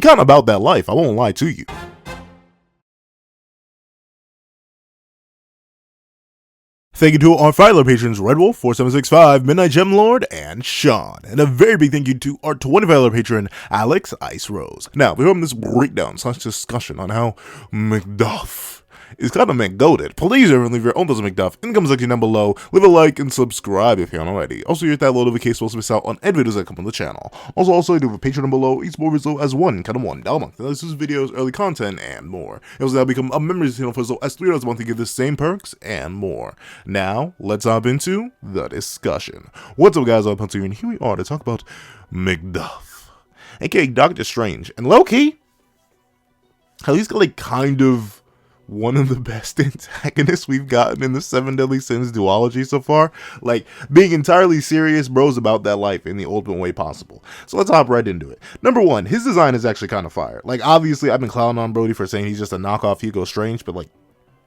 kind of about that life, I won't lie to you. Thank you to our $5 patrons Red Wolf, 4765, Midnight Gem Lord, and Sean. And a very big thank you to our $25 patron Alex Ice Rose. Now, we're having this breakdown / discussion on how Macduff is kind of McGoated. Please everyone leave your own thoughts on Macduff in the comment section down below. Leave a like and subscribe if you haven't already. Also, hit that notification bell to miss out on any videos that come on the channel. Also, I do have a Patreon down below. Each more as low as $1 a month. This is videos, early content, and more. It will now become a member of the channel for as low as $3 a month to get the same perks and more. Now, let's hop into the discussion. What's up, guys? I'm Hunter, and here we are to talk about Macduff, aka Doctor Strange. And low-key, how he's got like kind of one of the best antagonists we've gotten in the Seven Deadly Sins duology so far. Like, being entirely serious bros about that life in the ultimate way possible. So let's hop right into it. Number one, his design is actually kind of fire. Like, obviously, I've been clowning on Brody for saying he's just a knockoff Hugo Strange, but like,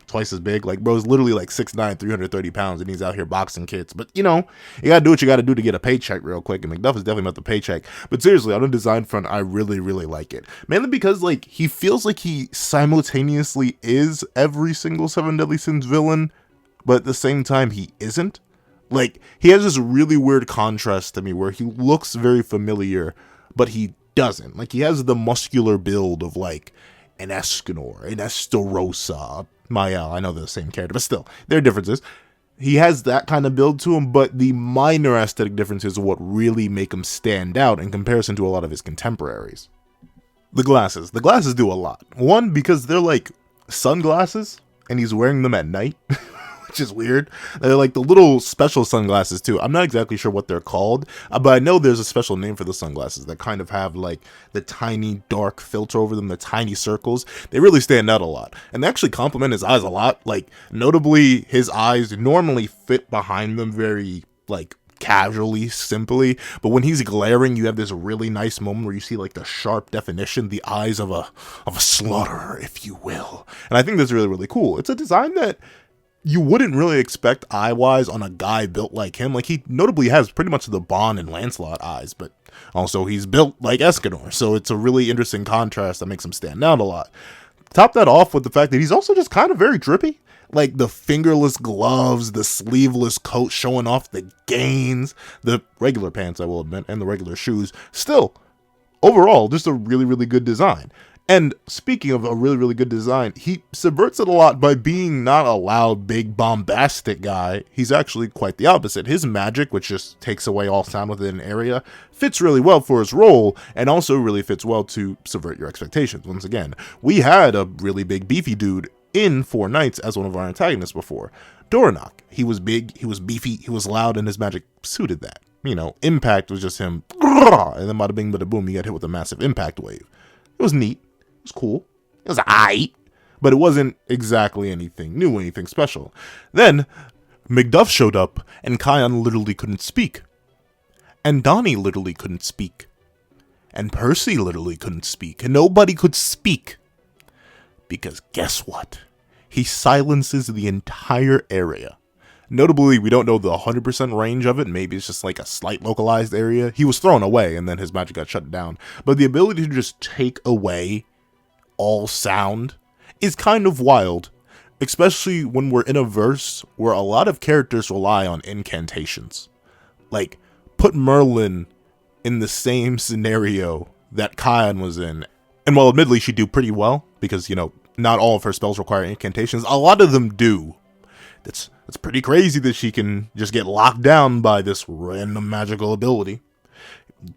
twice as big. Like, bro's literally like 6'9", 330 pounds, and he's out here boxing kids. But, you know, you gotta do what you gotta do to get a paycheck real quick, and Macduff is definitely about the paycheck. But seriously, on the design front, I really, really like it. Mainly because, like, he feels like he simultaneously is every single Seven Deadly Sins villain, but at the same time, he isn't. Like, he has this really weird contrast to me, where he looks very familiar, but he doesn't. Like, he has the muscular build of, like, an Escanor, an Estarossa, Mael. I know they're the same character, but still, there are differences. He has that kind of build to him, but the minor aesthetic differences are what really make him stand out in comparison to a lot of his contemporaries. The glasses. The glasses do a lot. One, because they're like sunglasses, and he's wearing them at night, which is weird. They're like the little special sunglasses too. I'm not exactly sure what they're called, but I know there's a special name for the sunglasses that kind of have like the tiny dark filter over them, the tiny circles. They really stand out a lot, and they actually complement his eyes a lot. Like, notably, his eyes normally fit behind them very like casually, simply, but when he's glaring, you have this really nice moment where you see like the sharp definition, the eyes of a slaughterer, if you will. And I think that's really, really cool. It's a design that you wouldn't really expect eye-wise on a guy built like him. Like, he notably has pretty much the Bond and Lancelot eyes, but also he's built like Escanor, so it's a really interesting contrast that makes him stand out a lot. Top that off with the fact that he's also just kind of very drippy. Like, the fingerless gloves, the sleeveless coat showing off the gains, the regular pants, I will admit, and the regular shoes. Still, overall, just a really, really good design. And speaking of a really, really good design, he subverts it a lot by being not a loud, big, bombastic guy. He's actually quite the opposite. His magic, which just takes away all sound within an area, fits really well for his role, and also really fits well to subvert your expectations. Once again, we had a really big, beefy dude in Four Knights as one of our antagonists before. Doranok. He was big, he was beefy, he was loud, and his magic suited that. You know, Impact was just him, and then bada bing, bada boom, he got hit with a massive impact wave. It was neat. It was cool. It was aight, but it wasn't exactly anything new, anything special. Then, Macduff showed up, and Chion literally couldn't speak. And Donny literally couldn't speak. And Percy literally couldn't speak. And nobody could speak. Because guess what? He silences the entire area. Notably, we don't know the 100% range of it. Maybe it's just like a slight localized area. He was thrown away, and then his magic got shut down. But the ability to just take away all sound is kind of wild, especially when we're in a verse where a lot of characters rely on incantations. Like, put Merlin in the same scenario that Chion was in, and while admittedly she'd do pretty well, because, you know, not all of her spells require incantations, a lot of them do. It's pretty crazy that she can just get locked down by this random magical ability.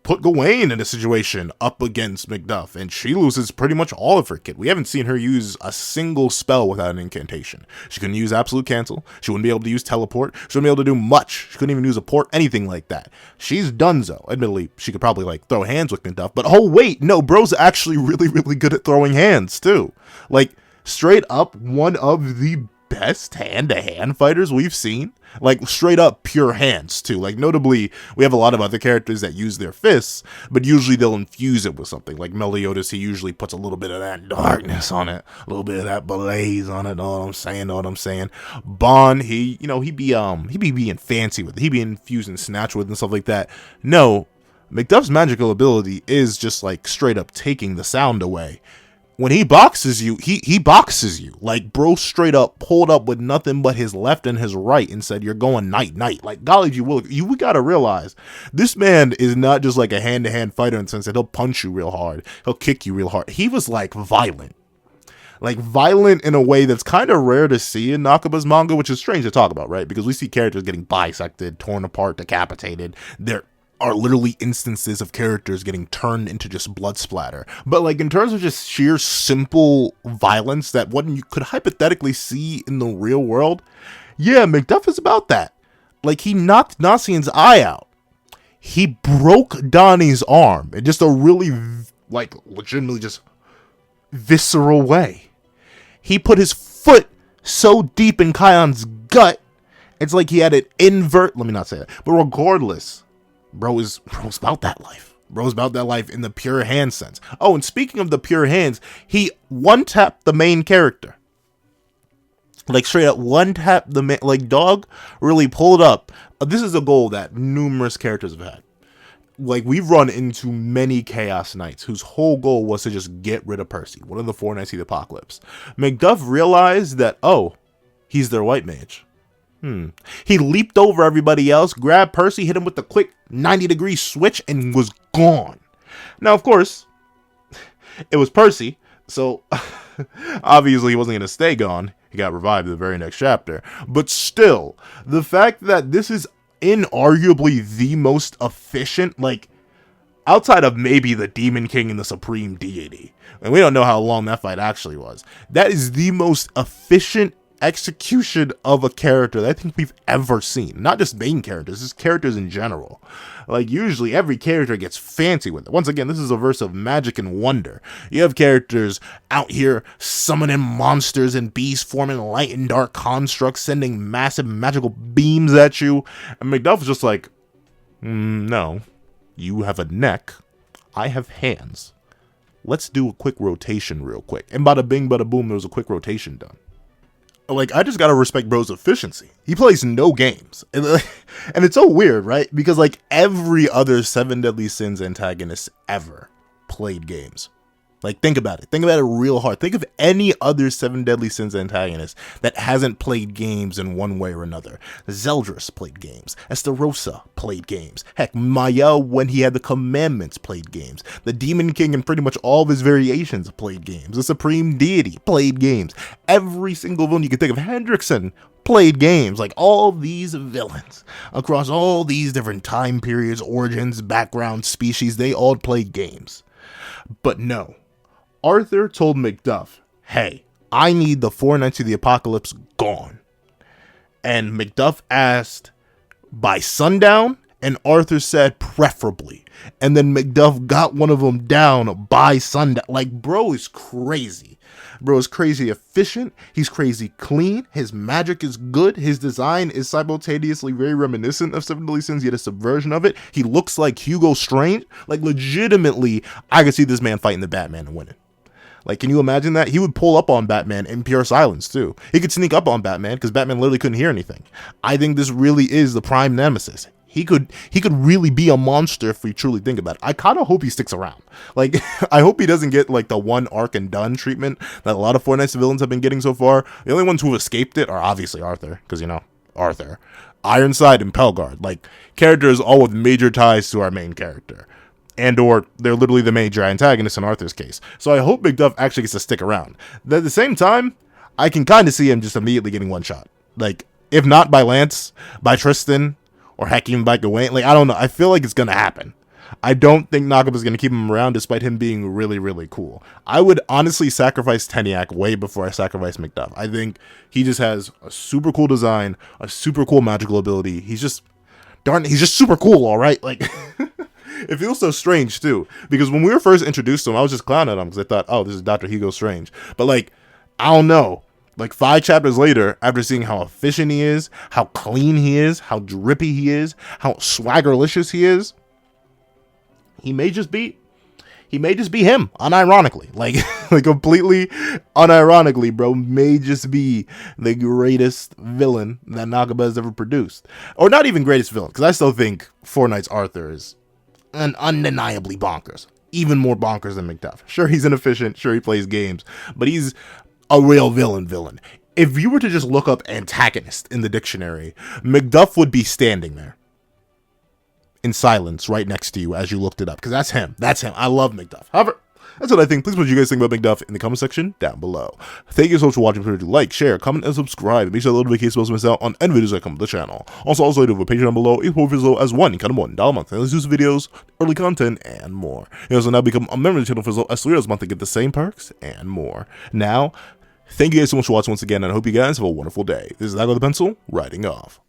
Put Gawain in a situation up against Macduff, and she loses pretty much all of her kit. We haven't seen her use a single spell without an incantation. She couldn't use Absolute Cancel. She wouldn't be able to use Teleport. She wouldn't be able to do much. She couldn't even use a port, anything like that. She's donezo. Admittedly, she could probably, like, throw hands with Macduff, but oh wait, no, bro's actually really, really good at throwing hands, too. Like, straight up, one of the best hand-to-hand fighters we've seen. Like, straight up pure hands, too. Like, notably, we have a lot of other characters that use their fists, but usually they'll infuse it with something. Like Meliodas, he usually puts a little bit of that darkness on it, a little bit of that blaze on it, know what I'm saying? Bond, he'd be being fancy with it. He'd be infusing snatch with and stuff like that. No, Macduff's magical ability is just like straight up taking the sound away. When he boxes you, he boxes you. Like, bro straight up pulled up with nothing but his left and his right and said, you're going night. Like, golly, we gotta realize, this man is not just like a hand-to-hand fighter in the sense that he'll punch you real hard. He'll kick you real hard. He was like violent. Like, violent in a way that's kind of rare to see in Nakaba's manga, which is strange to talk about, right? Because we see characters getting bisected, torn apart, decapitated. There are literally instances of characters getting turned into just blood splatter. But like in terms of just sheer simple violence that what you could hypothetically see in the real world, yeah, Macduff is about that. Like, he knocked Nasien's eye out. He broke Donny's arm in just a really, like, legitimately just visceral way. He put his foot so deep in Chion's gut, it's like he had an let me not say that, but regardless, Bro's about that life. Bro's about that life in the pure hand sense. Oh, and speaking of the pure hands, he one-tapped the main character. Like, straight up one-tapped the main, like, dog really pulled up. This is a goal that numerous characters have had. Like, we've run into many Chaos Knights whose whole goal was to just get rid of Percy, one of the four Knights of the Apocalypse. Macduff realized that, oh, he's their white mage. He leaped over everybody else, grabbed Percy, hit him with the quick 90-degree switch, and was gone. Now, of course, it was Percy, so obviously he wasn't going to stay gone. He got revived in the very next chapter. But still, the fact that this is inarguably the most efficient, like, outside of maybe the Demon King and the Supreme Deity, and we don't know how long that fight actually was, that is the most efficient execution of a character that I think we've ever seen. Not just main characters, just characters in general. Like, usually every character gets fancy with it. Once again, this is a verse of magic and wonder. You have characters out here summoning monsters and beasts, forming light and dark constructs, sending massive magical beams at you. And Macduff is just like, no, you have a neck, I have hands. Let's do a quick rotation real quick. And bada bing, bada boom, there was a quick rotation done. Like, I just gotta respect bro's efficiency. He plays no games. And it's so weird, right? Because, like, every other Seven Deadly Sins antagonist ever played games. Like, think about it. Think about it real hard. Think of any other Seven Deadly Sins antagonist that hasn't played games in one way or another. Zeldris played games. Esterosa played games. Heck, Mael, when he had the commandments, played games. The Demon King and pretty much all of his variations played games. The Supreme Deity played games. Every single villain you can think of, Hendrickson, played games. Like, all these villains across all these different time periods, origins, backgrounds, species, they all played games. But no. Arthur told Macduff, hey, I need the four Knights of the Apocalypse gone. And Macduff asked, by sundown? And Arthur said, preferably. And then Macduff got one of them down by sundown. Like, bro is crazy. Bro is crazy efficient. He's crazy clean. His magic is good. His design is simultaneously very reminiscent of Seven Deadly Sins, yet a subversion of it. He looks like Hugo Strange. Like, legitimately, I could see this man fighting the Batman and winning. Like, can you imagine that? He would pull up on Batman in pure silence, too. He could sneak up on Batman, because Batman literally couldn't hear anything. I think this really is the prime nemesis. He could really be a monster if we truly think about it. I kind of hope he sticks around. Like, I hope he doesn't get, like, the one arc and done treatment that a lot of Four Knights villains have been getting so far. The only ones who have escaped it are obviously Arthur, because, you know, Arthur. Ironside and Pelgard. Like, characters all with major ties to our main character. And or they're literally the major antagonists in Arthur's case. So I hope Macduff actually gets to stick around. At the same time, I can kind of see him just immediately getting one shot. Like, if not by Lance, by Tristan, or heck, even by Gawain. Like, I don't know. I feel like it's going to happen. I don't think Nakaba's going to keep him around despite him being really, really cool. I would honestly sacrifice Teniac way before I sacrifice Macduff. I think he just has a super cool design, a super cool magical ability. He's just super cool, all right? Like... It feels so strange, too, because when we were first introduced to him, I was just clowning at him because I thought, oh, this is Dr. Hugo Strange. But, like, I don't know. Like, 5 chapters later, after seeing how efficient he is, how clean he is, how drippy he is, how swaggerlicious he is, he may just be him, unironically. Like completely unironically, bro, may just be the greatest villain that Nakaba has ever produced. Or not even greatest villain, because I still think Four Knights Arthur is undeniably bonkers. Even more bonkers than Macduff. Sure, he's inefficient. Sure, he plays games. But he's a real villain. If you were to just look up antagonist in the dictionary, Macduff would be standing there in silence right next to you as you looked it up. Because that's him. I love Macduff. However, that's what I think. Please put what you guys think about Macduff in the comment section down below. Thank you so much for watching. Please do like, share, comment, and subscribe. Make sure that little notification bell so miss out on any videos that come to the channel. Also, I do have a Patreon down below. It's as low as $1 a month. And exclusive videos, early content, and more. You also now become a member of the channel for as low as $3 a month to get the same perks and more. Now, thank you guys so much for watching once again, and I hope you guys have a wonderful day. This is Nakaba the Pencil, writing off.